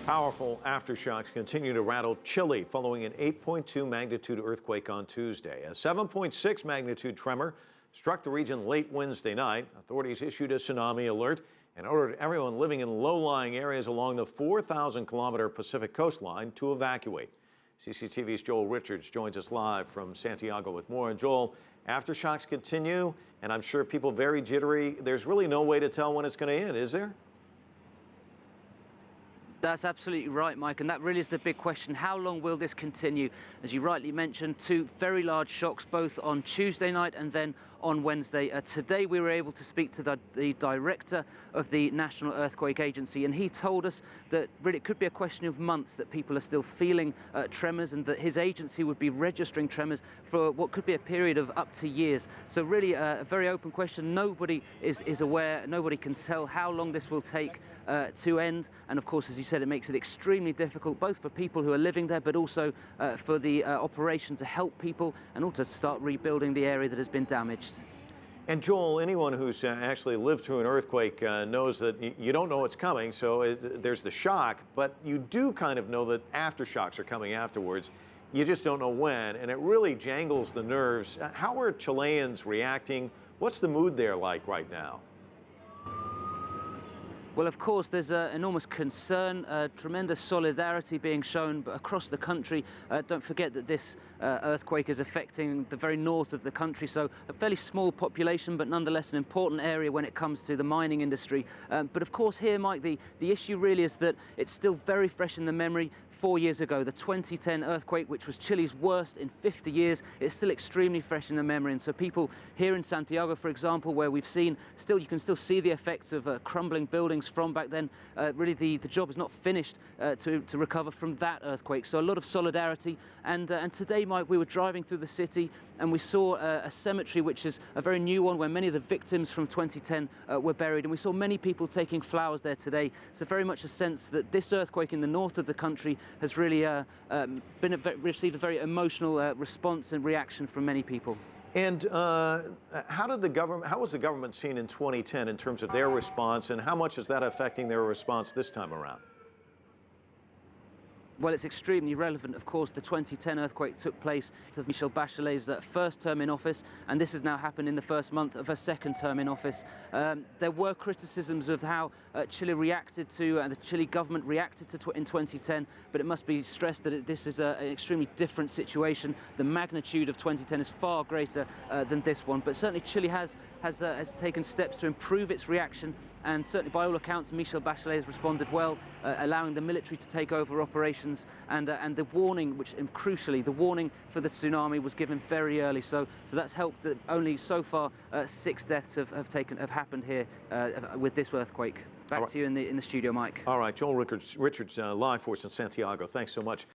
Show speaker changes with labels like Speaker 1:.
Speaker 1: Powerful aftershocks continue to rattle Chile following an 8.2 magnitude earthquake on Tuesday. A 7.6 magnitude tremor struck the region late Wednesday night. Authorities issued a tsunami alert and ordered everyone living in low-lying areas along the 4,000-kilometer Pacific coastline to evacuate. CCTV's Joel Richards joins us live from Santiago with more. And Joel, aftershocks continue, and I'm sure people very jittery. There's really no way to tell when it's going to end, is there?
Speaker 2: That's absolutely right, Mike, and that really is the big question. How long will this continue? As you rightly mentioned, two very large shocks, both on Tuesday night and then on Wednesday. Today we were able to speak to the director of the National Earthquake Agency, and he told us that really it could be a question of months that people are still feeling tremors, and that his agency would be registering tremors for what could be a period of up to years. So really a very open question. Nobody is aware, nobody can tell how long this will take to end, and of course, as you said, it makes it extremely difficult both for people who are living there, but also for the operation to help people and also to start rebuilding the area that has been damaged.
Speaker 1: And Joel, anyone who's actually lived through an earthquake knows that you don't know what's coming, so there's the shock, but you do kind of know that aftershocks are coming afterwards. You just don't know when, and it really jangles the nerves. How are Chileans reacting? What's the mood there like right now?
Speaker 2: Well, of course, there's enormous concern, tremendous solidarity being shown across the country. Don't forget that this earthquake is affecting the very north of the country, so a fairly small population, but nonetheless an important area when it comes to the mining industry. But of course here, Mike, the issue really is that it's still very fresh in the memory. 4 years ago, the 2010 earthquake, which was Chile's worst in 50 years, it's still extremely fresh in the memory. And so people here in Santiago, for example, where we've seen, you can still see the effects of crumbling buildings from back then. Really, the job is not finished to recover from that earthquake. So a lot of solidarity. And today, Mike, we were driving through the city and we saw a cemetery, which is a very new one, where many of the victims from 2010 were buried. And we saw many people taking flowers there today. So very much a sense that this earthquake in the north of the country has really received a very emotional response and reaction from many people.
Speaker 1: And how was the government seen in 2010 in terms of their response, and how much is that affecting their response this time around?
Speaker 2: Well, it's extremely relevant. Of course, the 2010 earthquake took place of Michelle Bachelet's first term in office, and this has now happened in the first month of her second term in office. There were criticisms of how Chile reacted to, and the Chile government reacted to in 2010, but it must be stressed that this is an extremely different situation. The magnitude of 2010 is far greater than this one, but certainly Chile has taken steps to improve its reaction. And certainly, by all accounts, Michelle Bachelet has responded well, allowing the military to take over operations. And the warning, which crucially, the warning for the tsunami was given very early. So that's helped. That only so far 6 deaths have happened here with this earthquake. Back to you in the studio, Mike.
Speaker 1: All right, Joel Richards live for us in Santiago. Thanks so much.